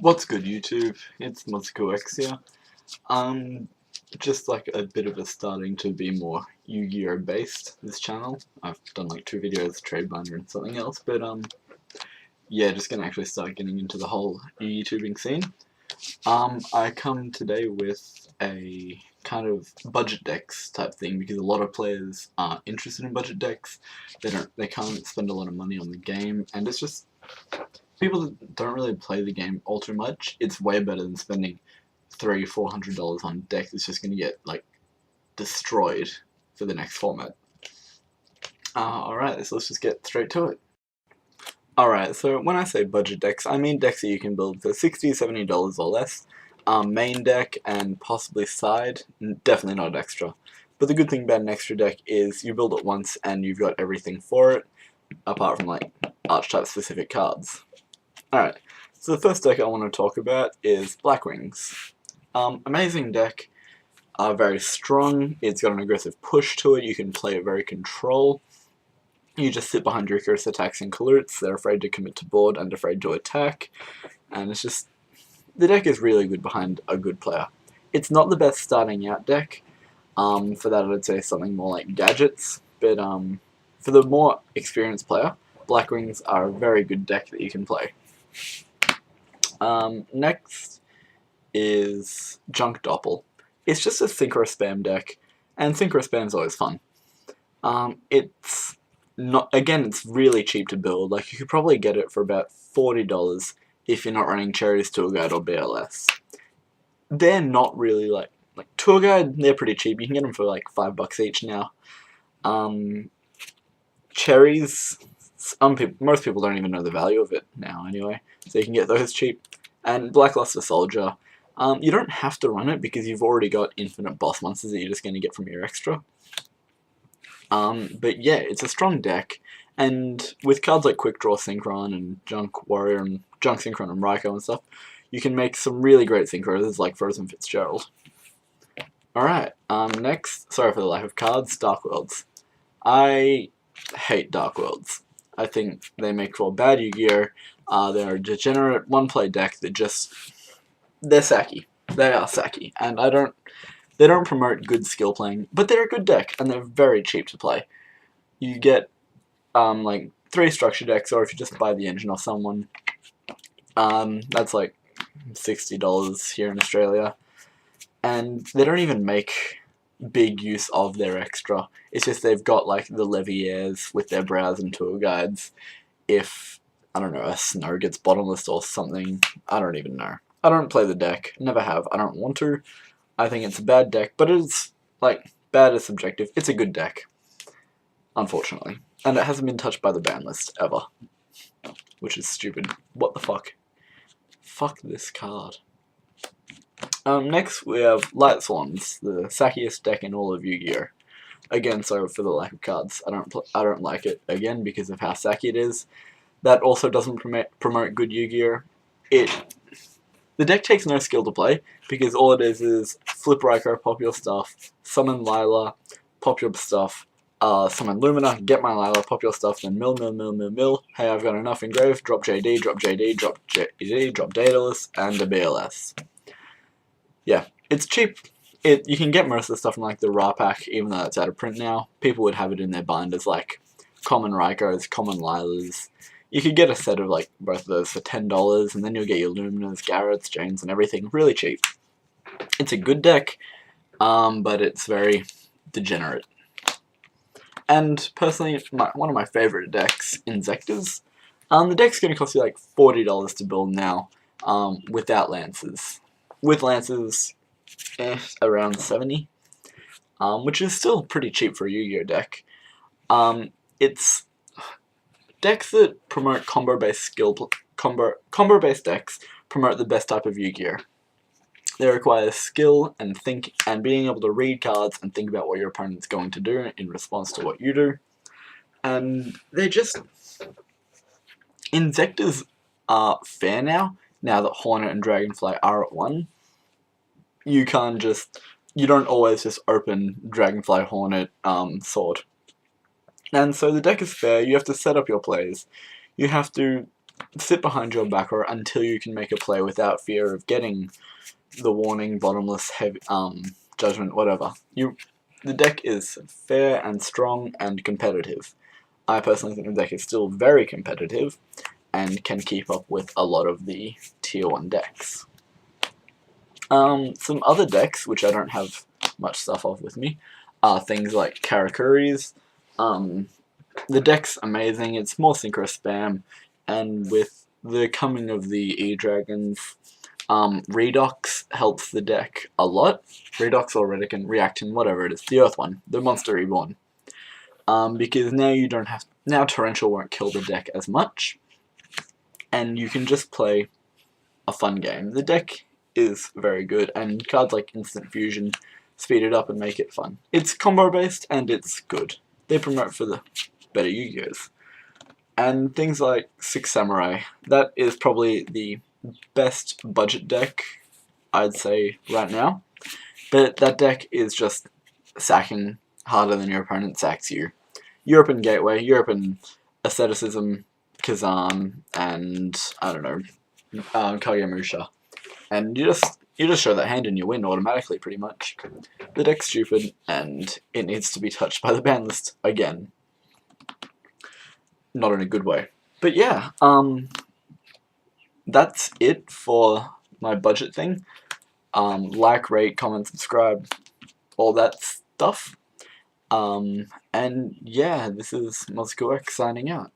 What's good, YouTube? It's MuzikoX here. Just like a bit of a starting to be more Yu-Gi-Oh based, this channel. I've done like 2 videos, Trade Binder and something else, but yeah, just gonna actually start getting into the whole YouTubing scene. I come today with a kind of budget decks type thing because a lot of players are interested in budget decks. They can't spend a lot of money on the game, and it's just people that don't really play the game all too much. It's way better than spending $300-400 on a deck that's just gonna get like destroyed for the next format. Alright, so let's just get straight to it. Alright, so when I say budget decks, I mean decks that you can build for $60-70 or less. Main deck and possibly side, definitely not extra. But the good thing about an extra deck is you build it once and you've got everything for it, apart from like archetype specific cards. Alright, so the first deck I want to talk about is Blackwings. Amazing deck, very strong, it's got an aggressive push to it, you can play it very control. You just sit behind your Icarus attacks and Kalutes, they're afraid to commit to board and afraid to attack, and it's just, the deck is really good behind a good player. It's not the best starting out deck, for that I'd say something more like Gadgets, but for the more experienced player, Blackwings are a very good deck that you can play. Next is Junk Doppel. It's just a Synchro Spam deck, and Synchro Spam is always fun. It's not, again, it's really cheap to build. Like, you could probably get it for about $40 if you're not running Cherries, Tour Guide, or BLS. They're not really like Tour Guide, they're pretty cheap. You can get them for like $5 each now. Cherries, most people don't even know the value of it now anyway, so you can get those cheap. And Blackluster Soldier, you don't have to run it because you've already got infinite boss monsters that you're just going to get from your extra. But yeah, it's a strong deck, and with cards like Quick Draw Synchron and Junk Warrior and Junk Synchron and Raikou and stuff, you can make some really great synchros like Frozen Fitzgerald. Alright, next, sorry for the lack of cards, Dark Worlds. I hate Dark Worlds. I think they make for bad Yu-Gi-Oh! They're a degenerate one-play deck that just, they're sacky. They are sacky, and they don't promote good skill playing, but they're a good deck, and they're very cheap to play. You get, like, 3 structure decks, or if you just buy the engine off someone, that's like $60 here in Australia. And they don't even make big use of their extra. It's just they've got, like, the Leviers with their Browse and Tour Guides. If, I don't know, a Snow gets bottomless or something, I don't even know. I don't play the deck, never have, I don't want to. I think it's a bad deck, but it's, like, bad is subjective. It's a good deck, unfortunately. And it hasn't been touched by the ban list, ever. Which is stupid. What the fuck? Fuck this card. Next we have Light Swans, the sackiest deck in all of Yu-Gi-Oh! Again, sorry for the lack of cards. I don't like it, again, because of how sacky it is. That also doesn't promote good Yu-Gi-Oh! The deck takes no skill to play, because all it is flip Raikou, pop your stuff, summon Lila, pop your stuff, summon Lumina, get my Lila, pop your stuff, then mill. Hey, I've got enough engraved, drop JD, drop JD, drop JD, drop Daedalus, and a BLS. Yeah, it's cheap. You can get most of the stuff from like the Ra pack, even though it's out of print now. People would have it in their binders, like common Raikous, common Lilas. You could get a set of like both of those for $10, and then you'll get your Luminas, Garrets, Janes, and everything really cheap. It's a good deck, but it's very degenerate. And personally, one of my favorite decks, Inzektor's. The deck's going to cost you like $40 to build now, without Lances. With Lances, around 70, which is still pretty cheap for a Yu-Gi-Oh! Deck. It's decks that promote combo-based combo-based decks promote the best type of Yu-Gi-Oh! They require skill and being able to read cards and think about what your opponent's going to do in response to what you do. And they just, Inzektor's are fair now that Hornet and Dragonfly are at 1. You don't always just open Dragonfly, Hornet, Sword. And so the deck is fair, you have to set up your plays. You have to sit behind your back row until you can make a play without fear of getting the warning, bottomless, heavy, judgment, whatever. The deck is fair and strong and competitive. I personally think the deck is still very competitive and can keep up with a lot of the tier 1 decks. Some other decks, which I don't have much stuff of with me, are things like Karakuris. The deck's amazing, it's more synchro spam, and with the coming of the E-Dragons, Redox helps the deck a lot. Redox or Redokin, Reactin, whatever it is, the Earth one, the Monster Reborn. Because now Torrential won't kill the deck as much, and you can just play a fun game. The deck is very good, and cards like Instant Fusion speed it up and make it fun. It's combo based and it's good. They promote for the better Yu-Gi-Ohs. And things like Six Samurai, that is probably the best budget deck, I'd say, right now. But that deck is just sacking harder than your opponent sacks you. Europe and Gateway, Europe and Asceticism, Kazan, and, I don't know, Kagemusha. And you just show that hand and you win automatically, pretty much. The deck's stupid, and it needs to be touched by the ban list again. Not in a good way. But yeah, that's it for my budget thing. Like, rate, comment, subscribe, all that stuff. And yeah, this is MozcoX signing out.